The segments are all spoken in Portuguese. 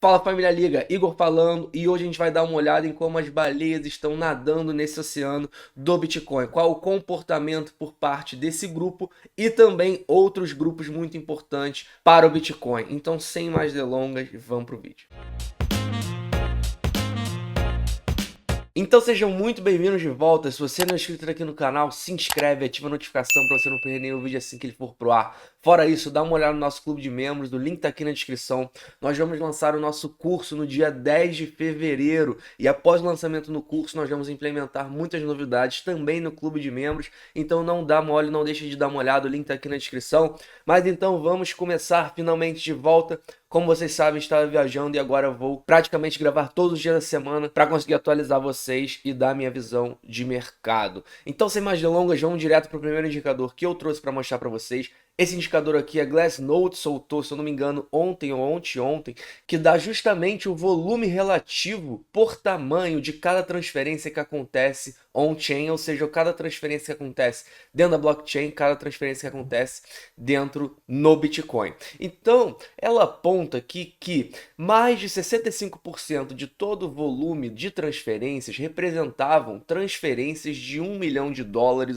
Fala família Liga, Igor falando e hoje a gente vai dar uma olhada em como as baleias estão nadando nesse oceano do Bitcoin, qual o comportamento por parte desse grupo e também outros grupos muito importantes para o Bitcoin. Então, sem mais delongas, vamos pro vídeo. Então sejam muito bem-vindos de volta. Se você não é inscrito aqui no canal, se inscreve, ativa a notificação para você não perder nenhum vídeo assim que ele for pro ar. Fora isso, dá uma olhada no nosso clube de membros, o link tá aqui na descrição. Nós vamos lançar o nosso curso no dia 10 de fevereiro e após o lançamento no curso nós vamos implementar muitas novidades também no clube de membros. Então não dá mole, não deixe de dar uma olhada, o link tá aqui na descrição. Mas então vamos começar finalmente de volta. Como vocês sabem, estava viajando e agora vou praticamente gravar todos os dias da semana para conseguir atualizar vocês e dar minha visão de mercado. Então, sem mais delongas, vamos direto para o primeiro indicador que eu trouxe para mostrar para vocês. Esse indicador aqui, a Glassnode soltou, se eu não me engano, ontem ou ontem, que dá justamente o volume relativo por tamanho de cada transferência que acontece on-chain, ou seja, cada transferência que acontece dentro da blockchain, cada transferência que acontece dentro no Bitcoin. Então, ela aponta aqui que mais de 65% de todo o volume de transferências representavam transferências de $1 milhão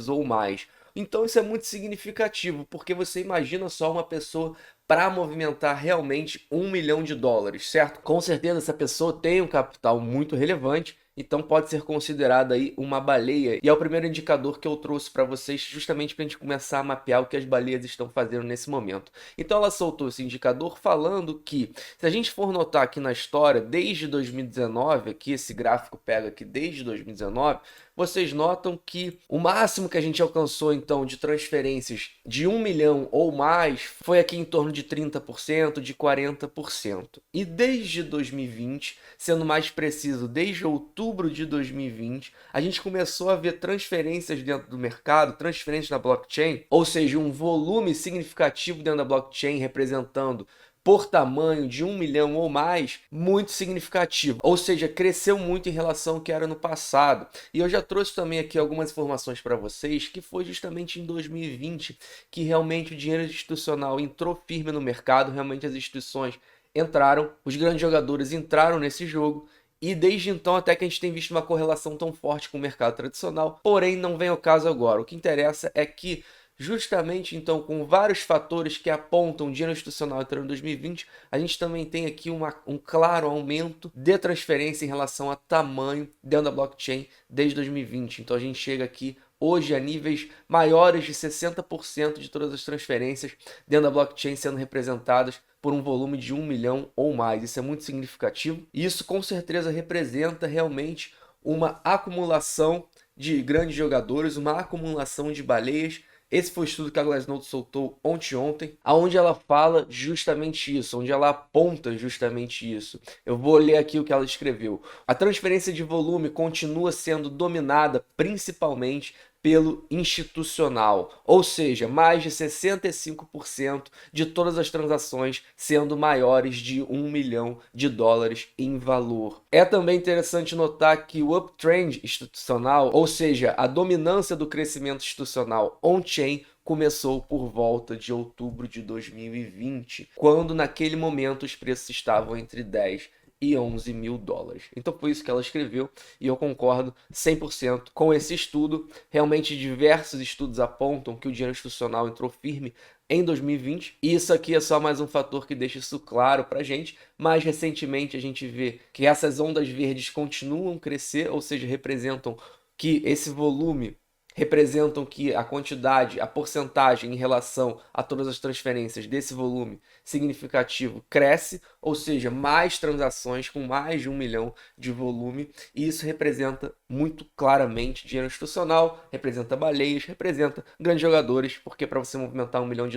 ou mais. Então isso é muito significativo, porque você imagina só uma pessoa para movimentar realmente $1 milhão, certo? Com certeza essa pessoa tem um capital muito relevante, então pode ser considerada aí uma baleia. E é o primeiro indicador que eu trouxe para vocês, justamente para a gente começar a mapear o que as baleias estão fazendo nesse momento. Então ela soltou esse indicador falando que, se a gente for notar aqui na história, desde 2019, aqui esse gráfico pega aqui desde 2019, vocês notam que o máximo que a gente alcançou então de transferências de 1 milhão ou mais foi aqui em torno de 30%, de 40%. E desde 2020, sendo mais preciso, desde outubro de 2020, a gente começou a ver transferências dentro do mercado, transferências na blockchain, ou seja, um volume significativo dentro da blockchain representando por tamanho de 1 milhão ou mais, muito significativo, ou seja, cresceu muito em relação ao que era no passado. E eu já trouxe também aqui algumas informações para vocês, que foi justamente em 2020 que realmente o dinheiro institucional entrou firme no mercado, realmente as instituições entraram, os grandes jogadores entraram nesse jogo, e desde então até que a gente tem visto uma correlação tão forte com o mercado tradicional, porém não vem ao caso agora. O que interessa é que justamente, então, com vários fatores que apontam dinheiro institucional entrando em 2020, a gente também tem aqui um claro aumento de transferência em relação a tamanho dentro da blockchain desde 2020. Então, a gente chega aqui hoje a níveis maiores de 60% de todas as transferências dentro da blockchain sendo representadas por um volume de 1 milhão ou mais. Isso é muito significativo e isso com certeza representa realmente uma acumulação de grandes jogadores, uma acumulação de baleias. Esse foi o estudo que a Glassnode soltou ontem, aonde ela fala justamente isso, onde ela aponta justamente isso. Eu vou ler aqui o que ela escreveu. A transferência de volume continua sendo dominada principalmente pelo institucional, ou seja, mais de 65% de todas as transações sendo maiores de $1 milhão em valor. É também interessante notar que o uptrend institucional, ou seja, a dominância do crescimento institucional on-chain, começou por volta de outubro de 2020, quando naquele momento os preços estavam entre 10 e $11 mil. Então foi isso que ela escreveu e eu concordo 100% com esse estudo. Realmente diversos estudos apontam que o dinheiro institucional entrou firme em 2020 e isso aqui é só mais um fator que deixa isso claro pra gente. Mais recentemente a gente vê que essas ondas verdes continuam a crescer, ou seja, representam que esse volume representam que a quantidade, a porcentagem em relação a todas as transferências desse volume significativo cresce, ou seja, mais transações com mais de 1 milhão de volume, e isso representa muito claramente dinheiro institucional, representa baleias, representa grandes jogadores, porque para você movimentar $1 milhão,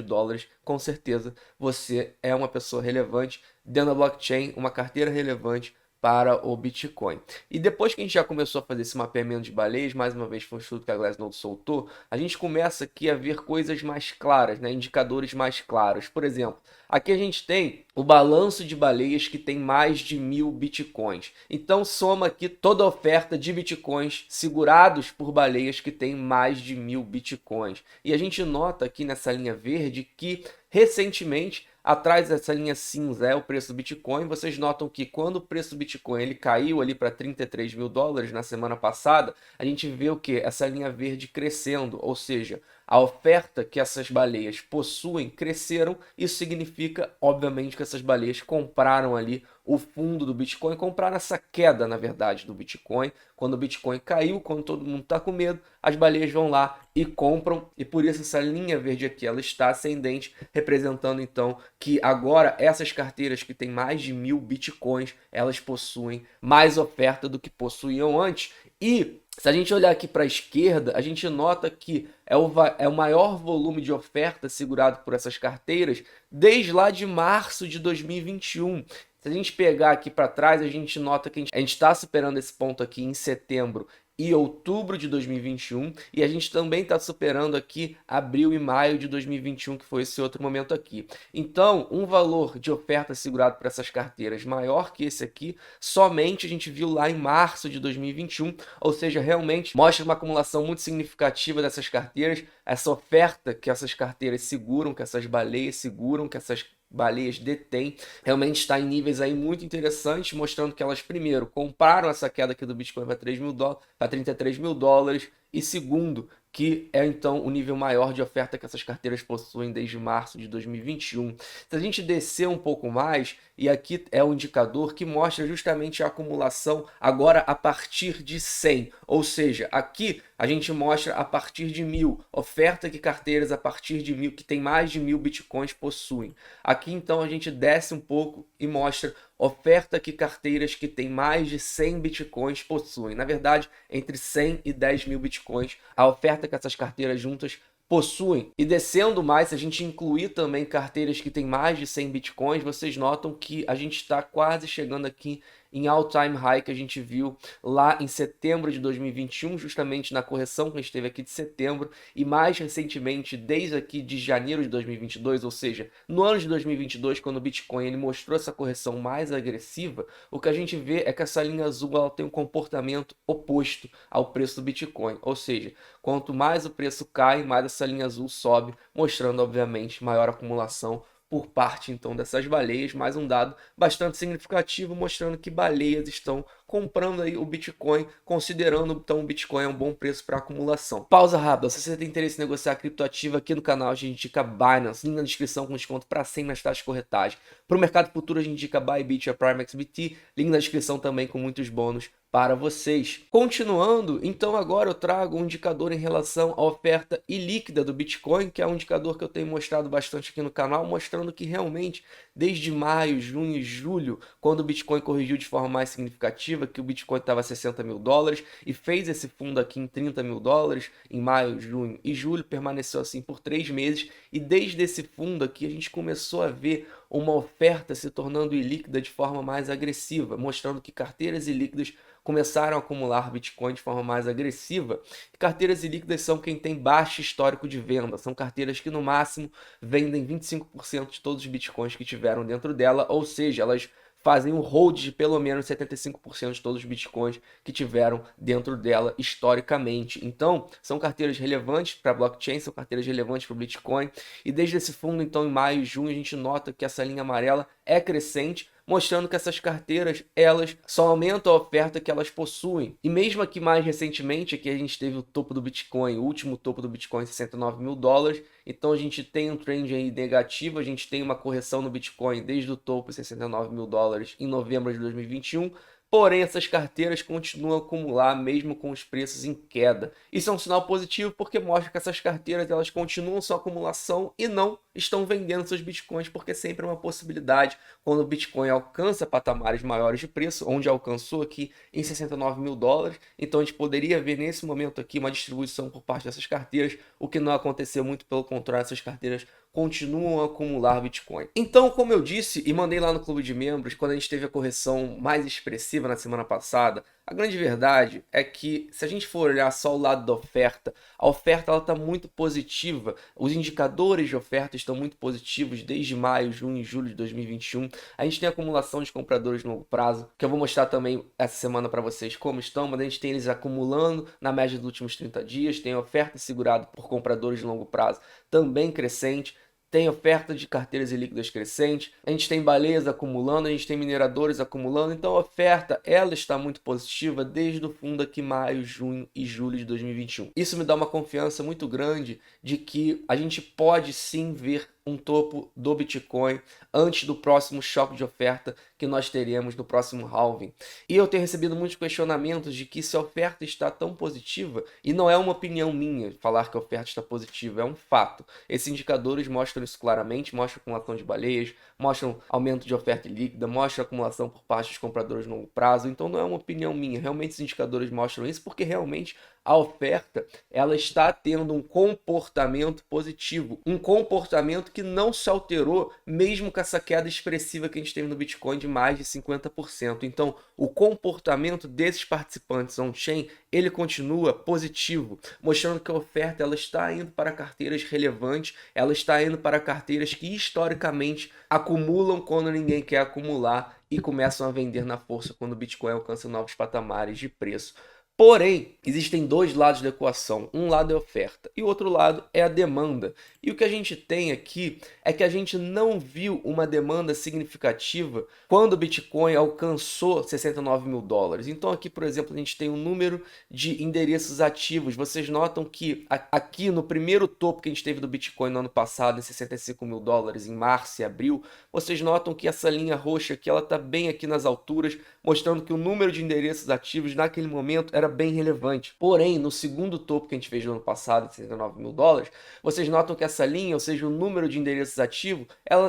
com certeza você é uma pessoa relevante dentro da blockchain, uma carteira relevante para o Bitcoin. E depois que a gente já começou a fazer esse mapeamento de baleias, mais uma vez foi um estudo que a Glassnode soltou, a gente começa aqui a ver coisas mais claras, né? Indicadores mais claros. Por exemplo, aqui a gente tem o balanço de baleias que tem mais de 1.000 Bitcoins. Então soma aqui toda a oferta de Bitcoins segurados por baleias que tem mais de 1.000 Bitcoins. E a gente nota aqui nessa linha verde que recentemente Atrás dessa linha cinza é o preço do Bitcoin. Vocês notam que quando o preço do Bitcoin ele caiu ali para 33 mil dólares na semana passada, a gente vê o que? Essa linha verde crescendo, ou seja, a oferta que essas baleias possuem cresceram. Isso significa, obviamente, que essas baleias compraram ali o fundo do Bitcoin, compraram essa queda, na verdade, do Bitcoin. Quando o Bitcoin caiu, quando todo mundo está com medo, as baleias vão lá e compram. E por isso essa linha verde aqui, ela está ascendente, representando então que agora essas carteiras que têm mais de 1000 Bitcoins, elas possuem mais oferta do que possuíam antes. E se a gente olhar aqui para a esquerda, a gente nota que é o maior volume de oferta segurado por essas carteiras desde lá de março de 2021. Se a gente pegar aqui para trás, a gente nota que a gente está superando esse ponto aqui em setembro e outubro de 2021, e a gente também está superando aqui abril e maio de 2021, que foi esse outro momento aqui. Então, um valor de oferta segurado por essas carteiras maior que esse aqui, somente a gente viu lá em março de 2021, ou seja, realmente mostra uma acumulação muito significativa dessas carteiras, essa oferta que essas carteiras seguram, que essas baleias seguram, que essas baleias detêm, realmente está em níveis aí muito interessantes, mostrando que elas, primeiro, compraram essa queda aqui do Bitcoin para 3 mil dólares, para 33 mil dólares, e segundo, que é então o nível maior de oferta que essas carteiras possuem desde março de 2021. Se a gente descer um pouco mais, e aqui é o indicador que mostra justamente a acumulação agora a partir de 100, ou seja, aqui a gente mostra a partir de 1000, oferta que carteiras a partir de 1000, que tem mais de 1000 Bitcoins possuem. Aqui então a gente desce um pouco e mostra oferta que carteiras que têm mais de 100 Bitcoins possuem. Na verdade, entre 100 e 10 mil Bitcoins, a oferta que essas carteiras juntas possuem. E descendo mais, se a gente incluir também carteiras que têm mais de 100 Bitcoins, vocês notam que a gente está quase chegando aqui em all-time high que a gente viu lá em setembro de 2021, justamente na correção que a gente teve aqui de setembro, e mais recentemente, desde aqui de janeiro de 2022, ou seja, no ano de 2022, quando o Bitcoin ele mostrou essa correção mais agressiva, o que a gente vê é que essa linha azul ela tem um comportamento oposto ao preço do Bitcoin, ou seja, quanto mais o preço cai, mais essa linha azul sobe, mostrando, obviamente, maior acumulação por parte então dessas baleias, mais um dado bastante significativo mostrando que baleias estão comprando aí o Bitcoin, considerando então o Bitcoin é um bom preço para acumulação. Pausa rápida, se você tem interesse em negociar criptoativa aqui no canal, a gente indica Binance, link na descrição com desconto para 100 nas taxas de corretagem. Para o mercado futuro a gente indica Bybit e a PrimeXBT, link na descrição também com muitos bônus para vocês. Continuando, então agora eu trago um indicador em relação à oferta ilíquida do Bitcoin, que é um indicador que eu tenho mostrado bastante aqui no canal, mostrando que realmente desde maio, junho e julho, quando o Bitcoin corrigiu de forma mais significativa, que o Bitcoin estava a 60 mil dólares e fez esse fundo aqui em 30 mil dólares em maio, junho e julho, permaneceu assim por 3 meses, e desde esse fundo aqui a gente começou a ver uma oferta se tornando ilíquida de forma mais agressiva, mostrando que carteiras ilíquidas começaram a acumular Bitcoin de forma mais agressiva. E carteiras ilíquidas são quem tem baixo histórico de venda, são carteiras que no máximo vendem 25% de todos os Bitcoins que tiveram dentro dela, ou seja, elas fazem um hold de pelo menos 75% de todos os Bitcoins que tiveram dentro dela historicamente. Então, são carteiras relevantes para a blockchain, são carteiras relevantes para o Bitcoin. E desde esse fundo, então, em maio e junho, a gente nota que essa linha amarela é crescente, mostrando que essas carteiras, elas só aumentam a oferta que elas possuem. E mesmo aqui mais recentemente, aqui a gente teve o topo do Bitcoin, o último topo do Bitcoin, 69 mil dólares. Então a gente tem um trend aí negativo, a gente tem uma correção no Bitcoin desde o topo, 69 mil dólares, em novembro de 2021. Porém, essas carteiras continuam a acumular mesmo com os preços em queda. Isso é um sinal positivo porque mostra que essas carteiras elas continuam sua acumulação e não estão vendendo seus bitcoins, porque sempre é uma possibilidade quando o Bitcoin alcança patamares maiores de preço, onde alcançou aqui em 69 mil dólares. Então a gente poderia ver nesse momento aqui uma distribuição por parte dessas carteiras, o que não aconteceu, muito pelo contrário, essas carteiras continuam a acumular Bitcoin. Então, como eu disse e mandei lá no clube de membros, quando a gente teve a correção mais expressiva na semana passada, a grande verdade é que se a gente for olhar só o lado da oferta, a oferta ela está muito positiva, os indicadores de oferta estão muito positivos desde maio, junho e julho de 2021. A gente tem acumulação de compradores de longo prazo, que eu vou mostrar também essa semana para vocês como estão, mas a gente tem eles acumulando na média dos últimos 30 dias, tem a oferta segurada por compradores de longo prazo também crescente. tem oferta de carteiras e líquidas crescente, a gente tem baleias acumulando, a gente tem mineradores acumulando, então a oferta ela está muito positiva desde o fundo aqui maio, junho e julho de 2021. Isso me dá uma confiança muito grande de que a gente pode sim ver um topo do Bitcoin antes do próximo choque de oferta que nós teremos no próximo halving. E eu tenho recebido muitos questionamentos de que se a oferta está tão positiva, e não é uma opinião minha falar que a oferta está positiva, é um fato. Esses indicadores mostram isso claramente, mostram acumulação de baleias, mostram aumento de oferta líquida, mostram acumulação por parte dos compradores no longo prazo, então não é uma opinião minha, realmente esses indicadores mostram isso porque realmente a oferta ela está tendo um comportamento positivo, um comportamento que não se alterou mesmo com essa queda expressiva que a gente teve no Bitcoin de mais de 50%. Então, o comportamento desses participantes on-chain, ele continua positivo, mostrando que a oferta ela está indo para carteiras relevantes, ela está indo para carteiras que historicamente acumulam quando ninguém quer acumular e começam a vender na força quando o Bitcoin alcança novos patamares de preço. Porém, existem dois lados da equação. Um lado é a oferta e o outro lado é a demanda. E o que a gente tem aqui é que a gente não viu uma demanda significativa quando o Bitcoin alcançou 69 mil dólares. Então aqui, por exemplo, a gente tem um número de endereços ativos. Vocês notam que aqui no primeiro topo que a gente teve do Bitcoin no ano passado, em 65 mil dólares, em março e abril, vocês notam que essa linha roxa aqui, ela está bem aqui nas alturas, mostrando que o número de endereços ativos naquele momento era bem relevante. Porém, no segundo topo que a gente fez no ano passado, de 69 mil dólares, vocês notam que essa linha, ou seja, o número de endereços ativos,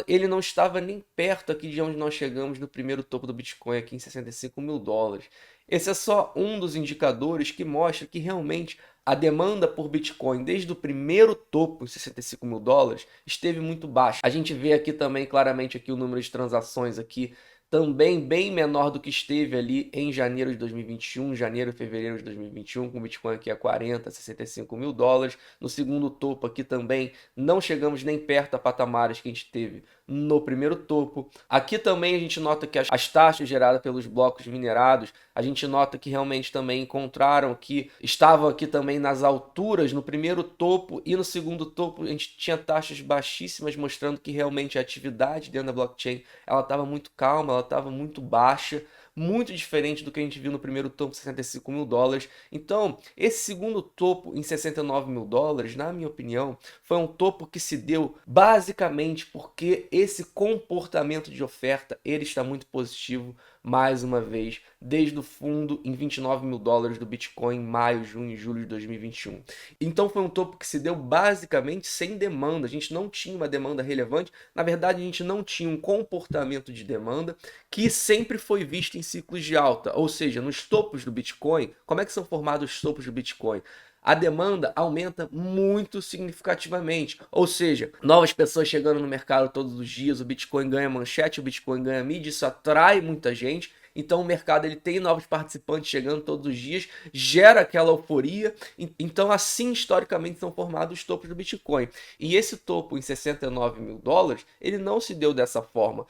ele não estava nem perto aqui de onde nós chegamos no primeiro topo do Bitcoin, aqui em 65 mil dólares. Esse é só um dos indicadores que mostra que realmente a demanda por Bitcoin desde o primeiro topo, em 65 mil dólares, esteve muito baixa. A gente vê aqui também claramente aqui o número de transações aqui, também bem menor do que esteve ali em janeiro de 2021, janeiro e fevereiro de 2021, com o Bitcoin aqui a 40, 65 mil dólares. No segundo topo aqui também não chegamos nem perto a patamares que a gente teve no primeiro topo. Aqui também a gente nota que as taxas geradas pelos blocos minerados, a gente nota que realmente também encontraram que estavam aqui também nas alturas no primeiro topo e no segundo topo a gente tinha taxas baixíssimas, mostrando que realmente a atividade dentro da blockchain ela estava muito calma, ela estava muito baixa, muito diferente do que a gente viu no primeiro topo, 65 mil dólares. Então, esse segundo topo em 69 mil dólares, na minha opinião, foi um topo que se deu basicamente porque esse comportamento de oferta, ele está muito positivo, mais uma vez, desde o fundo em 29 mil dólares do Bitcoin em maio, junho e julho de 2021. Então foi um topo que se deu basicamente sem demanda, a gente não tinha uma demanda relevante, na verdade a gente não tinha um comportamento de demanda que sempre foi visto em ciclos de alta, ou seja, nos topos do Bitcoin. Como é que são formados os topos do Bitcoin? A demanda aumenta muito significativamente, ou seja, novas pessoas chegando no mercado todos os dias, o Bitcoin ganha manchete, o Bitcoin ganha mídia, isso atrai muita gente. Então o mercado ele tem novos participantes chegando todos os dias, gera aquela euforia. Então assim historicamente são formados os topos do Bitcoin. E esse topo em 69 mil dólares, ele não se deu dessa forma.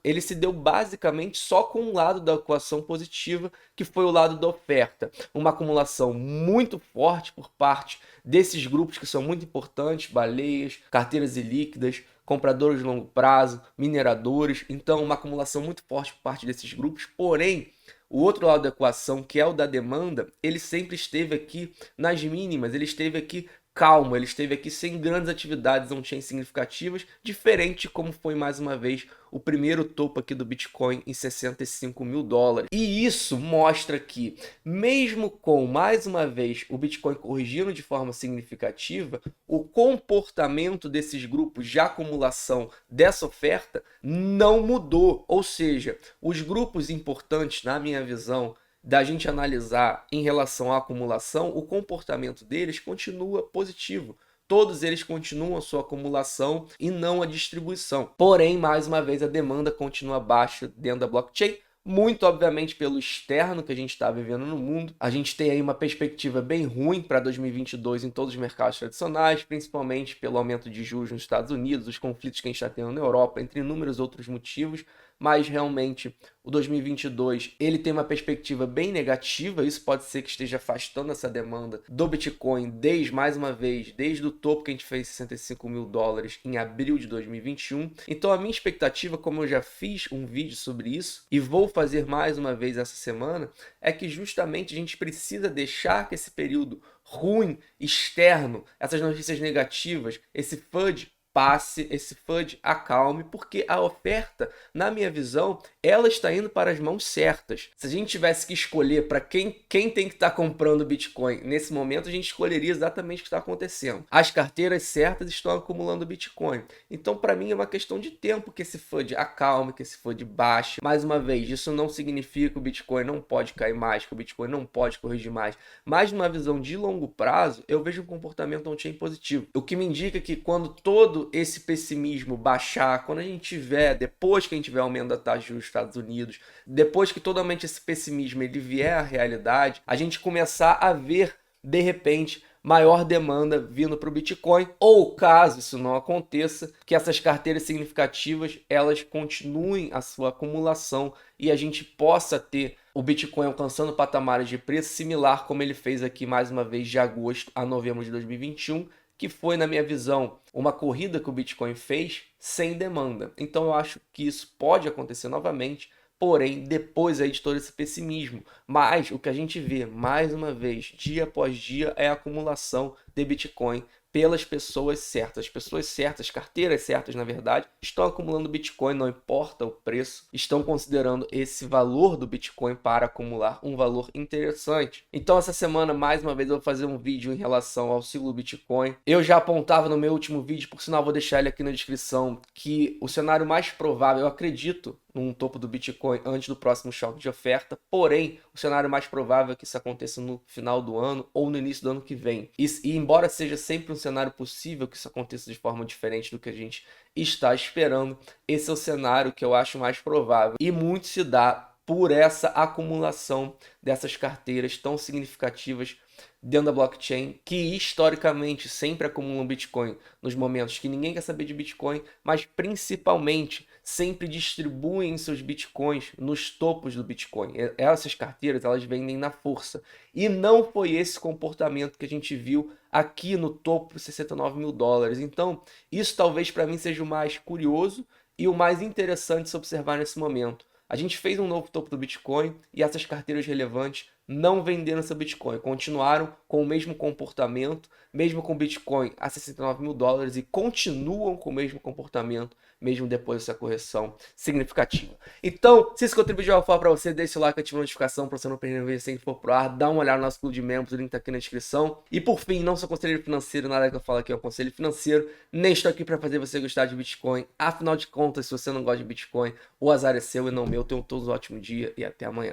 Ele se deu basicamente só com um lado da equação positiva, que foi o lado da oferta. Uma acumulação muito forte por parte desses grupos que são muito importantes, baleias, carteiras ilíquidas, compradores de longo prazo, mineradores. Então, uma acumulação muito forte por parte desses grupos. Porém, o outro lado da equação, que é o da demanda, ele sempre esteve aqui nas mínimas, ele esteve aqui calmo, ele esteve aqui sem grandes atividades on-chain significativas, diferente de como foi mais uma vez o primeiro topo aqui do Bitcoin em 65 mil dólares. E isso mostra que, mesmo com, mais uma vez, o Bitcoin corrigindo de forma significativa, o comportamento desses grupos de acumulação dessa oferta não mudou. Ou seja, os grupos importantes, na minha visão, da gente analisar em relação à acumulação, o comportamento deles continua positivo. Todos eles continuam a sua acumulação e não a distribuição. Porém, mais uma vez, a demanda continua baixa dentro da blockchain, muito obviamente pelo externo que a gente está vivendo no mundo. A gente tem aí uma perspectiva bem ruim para 2022 em todos os mercados tradicionais, principalmente pelo aumento de juros nos Estados Unidos, os conflitos que a gente está tendo na Europa, entre inúmeros outros motivos. mas realmente o 2022 ele tem uma perspectiva bem negativa. Isso pode ser que esteja afastando essa demanda do Bitcoin mais uma vez, desde o topo que a gente fez $65.000 em abril de 2021. Então a minha expectativa, como eu já fiz um vídeo sobre isso e vou fazer mais uma vez essa semana, é que justamente a gente precisa deixar que esse período ruim, externo, essas notícias negativas, esse FUD passe, esse FUD acalme, porque a oferta, na minha visão, ela está indo para as mãos certas. Se a gente tivesse que escolher para quem tem que estar comprando Bitcoin nesse momento, a gente escolheria exatamente o que está acontecendo. As carteiras certas estão acumulando Bitcoin. Então, para mim, é uma questão de tempo que esse FUD acalme, que esse FUD baixe. Mais uma vez, isso não significa que o Bitcoin não pode cair mais, que o Bitcoin não pode corrigir mais. Mas, numa visão de longo prazo, eu vejo um comportamento on-chain positivo. O que me indica que quando todo esse pessimismo baixar, quando a gente tiver, depois que a gente tiver aumento da taxa de juros dos Estados Unidos, depois que totalmente esse pessimismo ele vier à realidade, a gente começar a ver, de repente, maior demanda vindo para o Bitcoin, ou caso isso não aconteça, que essas carteiras significativas elas continuem a sua acumulação e a gente possa ter o Bitcoin alcançando patamares de preço similar como ele fez aqui mais uma vez de agosto a novembro de 2021, que foi, na minha visão, uma corrida que o Bitcoin fez sem demanda. Então eu acho que isso pode acontecer novamente, porém depois aí de todo esse pessimismo. Mas o que a gente vê, mais uma vez, dia após dia, é a acumulação de Bitcoin pelas pessoas certas. As pessoas certas, carteiras certas, na verdade, estão acumulando Bitcoin, não importa o preço, estão considerando esse valor do Bitcoin para acumular um valor interessante. Então essa semana, mais uma vez, eu vou fazer um vídeo em relação ao ciclo Bitcoin. Eu já apontava no meu último vídeo, por sinal vou deixar ele aqui na descrição, que o cenário mais provável, eu acredito, num topo do Bitcoin antes do próximo choque de oferta, porém, o cenário mais provável é que isso aconteça no final do ano ou no início do ano que vem. E embora seja sempre um cenário possível que isso aconteça de forma diferente do que a gente está esperando, esse é o cenário que eu acho mais provável. E muito se dá por essa acumulação dessas carteiras tão significativas dentro da blockchain, que historicamente sempre acumulam Bitcoin nos momentos que ninguém quer saber de Bitcoin, mas principalmente sempre distribuem seus Bitcoins nos topos do Bitcoin. Essas carteiras, elas vendem na força. E não foi esse comportamento que a gente viu aqui no topo, $69.000. Então, isso talvez para mim seja o mais curioso e o mais interessante se observar nesse momento. A gente fez um novo topo do Bitcoin e essas carteiras relevantes não venderam seu Bitcoin, continuaram com o mesmo comportamento, mesmo com o Bitcoin a $69.000 e continuam com o mesmo comportamento, mesmo depois dessa correção significativa. Então, se isso contribuiu de alguma forma para você, deixa o like, ativa a notificação para você não perder nenhum vídeo que for pro ar, dá uma olhada no nosso clube de membros, o link tá aqui na descrição. E por fim, não sou conselheiro financeiro, nada que eu falo aqui é um conselho financeiro, nem estou aqui para fazer você gostar de Bitcoin. Afinal de contas, se você não gosta de Bitcoin, o azar é seu e não meu. Tenham todos um ótimo dia e até amanhã.